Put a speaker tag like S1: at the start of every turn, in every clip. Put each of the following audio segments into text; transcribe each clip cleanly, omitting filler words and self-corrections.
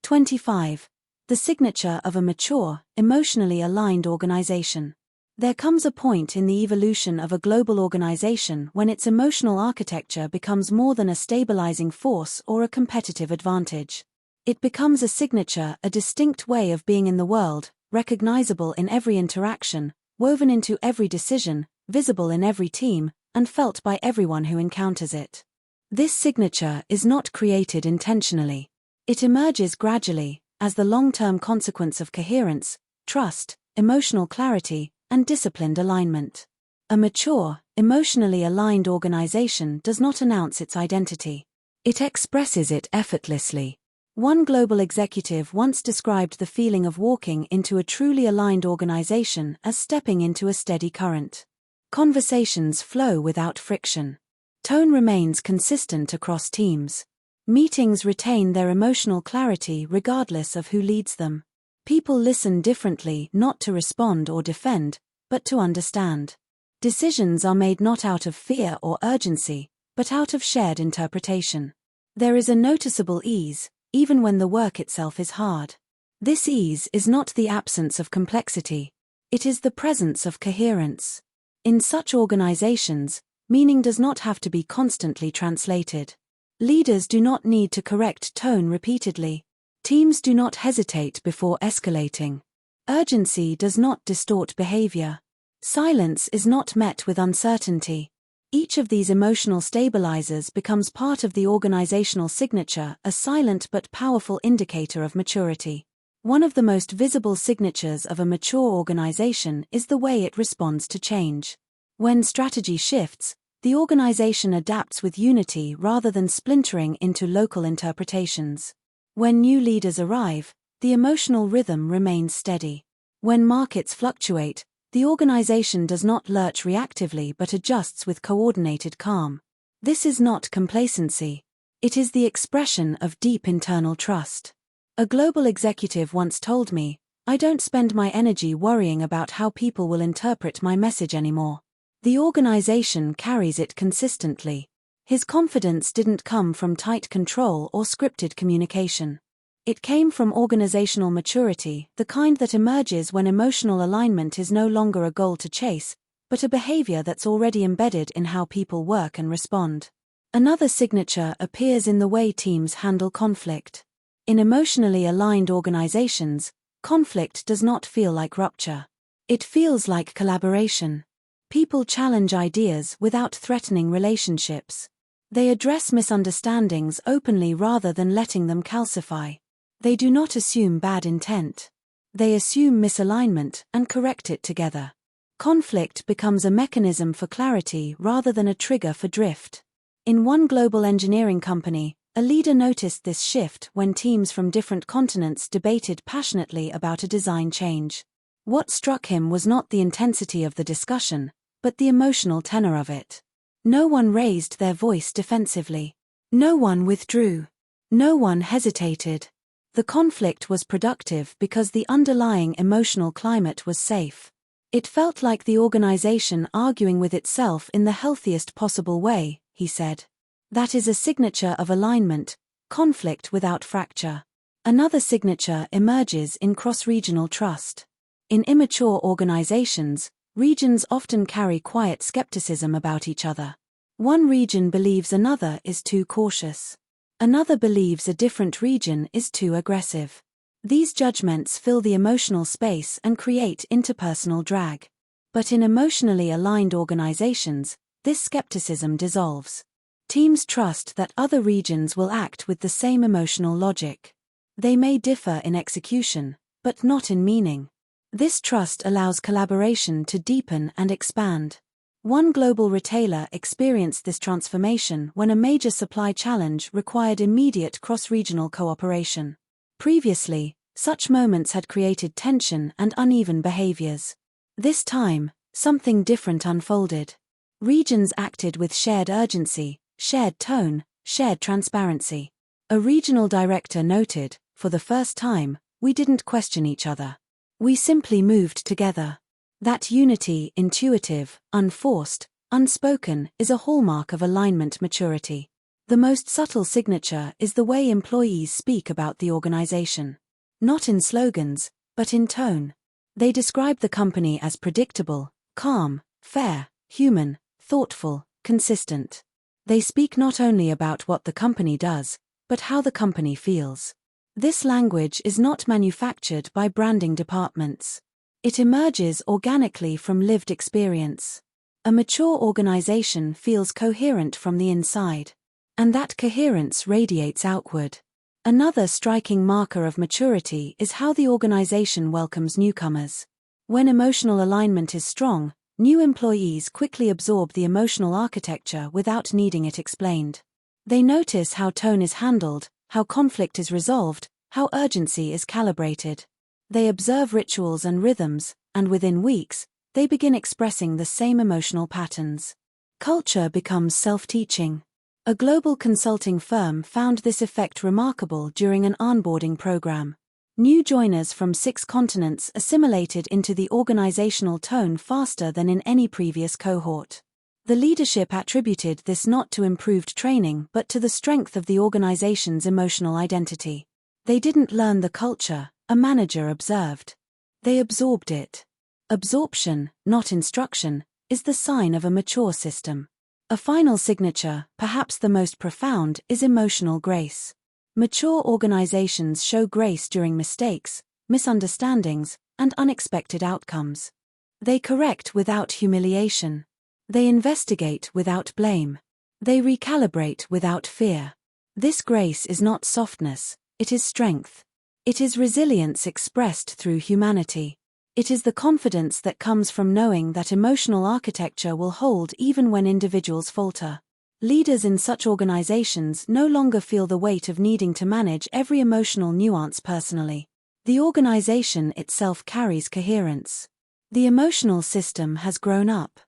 S1: 25. The signature of a mature, emotionally aligned organization. There comes a point in the evolution of a global organization when its emotional architecture becomes more than a stabilizing force or a competitive advantage. It becomes a signature, a distinct way of being in the world, recognizable in every interaction, woven into every decision, visible in every team, and felt by everyone who encounters it. This signature is not created intentionally. It emerges gradually, as the long-term consequence of coherence, trust, emotional clarity, and disciplined alignment. A mature, emotionally aligned organization does not announce its identity. It expresses it effortlessly. One global executive once described the feeling of walking into a truly aligned organization as stepping into a steady current. Conversations flow without friction. Tone remains consistent across teams. Meetings retain their emotional clarity regardless of who leads them. People listen differently, not to respond or defend, but to understand. Decisions are made not out of fear or urgency, but out of shared interpretation. There is a noticeable ease, even when the work itself is hard. This ease is not the absence of complexity. It is the presence of coherence. In such organizations, meaning does not have to be constantly translated. Leaders do not need to correct tone repeatedly. Teams do not hesitate before escalating. Urgency does not distort behavior. Silence is not met with uncertainty. Each of these emotional stabilizers becomes part of the organizational signature, a silent but powerful indicator of maturity. One of the most visible signatures of a mature organization is the way it responds to change. When strategy shifts, the organization adapts with unity rather than splintering into local interpretations. When new leaders arrive, the emotional rhythm remains steady. When markets fluctuate, the organization does not lurch reactively but adjusts with coordinated calm. This is not complacency. It is the expression of deep internal trust. A global executive once told me, "I don't spend my energy worrying about how people will interpret my message anymore. The organization carries it consistently." His confidence didn't come from tight control or scripted communication. It came from organizational maturity, the kind that emerges when emotional alignment is no longer a goal to chase, but a behavior that's already embedded in how people work and respond. Another signature appears in the way teams handle conflict. In emotionally aligned organizations, conflict does not feel like rupture. It feels like collaboration. People challenge ideas without threatening relationships. They address misunderstandings openly rather than letting them calcify. They do not assume bad intent. They assume misalignment and correct it together. Conflict becomes a mechanism for clarity rather than a trigger for drift. In one global engineering company, a leader noticed this shift when teams from different continents debated passionately about a design change. What struck him was not the intensity of the discussion, but the emotional tenor of it. No one raised their voice defensively. No one withdrew. No one hesitated. The conflict was productive because the underlying emotional climate was safe. It felt like the organization arguing with itself in the healthiest possible way, he said. That is a signature of alignment, conflict without fracture. Another signature emerges in cross-regional trust. In immature organizations, regions often carry quiet skepticism about each other. One region believes another is too cautious. Another believes a different region is too aggressive. These judgments fill the emotional space and create interpersonal drag. But in emotionally aligned organizations, this skepticism dissolves. Teams trust that other regions will act with the same emotional logic. They may differ in execution, but not in meaning. This trust allows collaboration to deepen and expand. One global retailer experienced this transformation when a major supply challenge required immediate cross-regional cooperation. Previously, such moments had created tension and uneven behaviors. This time, something different unfolded. Regions acted with shared urgency, shared tone, shared transparency. A regional director noted, "For the first time, we didn't question each other. We simply moved together." That unity, intuitive, unforced, unspoken, is a hallmark of alignment maturity. The most subtle signature is the way employees speak about the organization. Not in slogans, but in tone. They describe the company as predictable, calm, fair, human, thoughtful, consistent. They speak not only about what the company does, but how the company feels. This language is not manufactured by branding departments. It emerges organically from lived experience. A mature organization feels coherent from the inside. And that coherence radiates outward. Another striking marker of maturity is how the organization welcomes newcomers. When emotional alignment is strong, new employees quickly absorb the emotional architecture without needing it explained. They notice how tone is handled, how conflict is resolved, how urgency is calibrated. They observe rituals and rhythms, and within weeks, they begin expressing the same emotional patterns. Culture becomes self-teaching. A global consulting firm found this effect remarkable during an onboarding program. New joiners from 6 continents assimilated into the organizational tone faster than in any previous cohort. The leadership attributed this not to improved training but to the strength of the organization's emotional identity. They didn't learn the culture, a manager observed. They absorbed it. Absorption, not instruction, is the sign of a mature system. A final signature, perhaps the most profound, is emotional grace. Mature organizations show grace during mistakes, misunderstandings, and unexpected outcomes. They correct without humiliation. They investigate without blame. They recalibrate without fear. This grace is not softness, it is strength. It is resilience expressed through humanity. It is the confidence that comes from knowing that emotional architecture will hold even when individuals falter. Leaders in such organizations no longer feel the weight of needing to manage every emotional nuance personally. The organization itself carries coherence. The emotional system has grown up.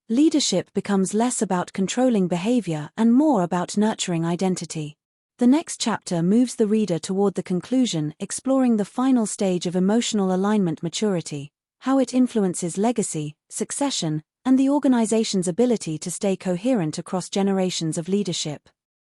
S1: Leadership becomes less about controlling behavior and more about nurturing identity. The next chapter moves the reader toward the conclusion, exploring the final stage of emotional alignment maturity, how it influences legacy, succession, and the organization's ability to stay coherent across generations of leadership.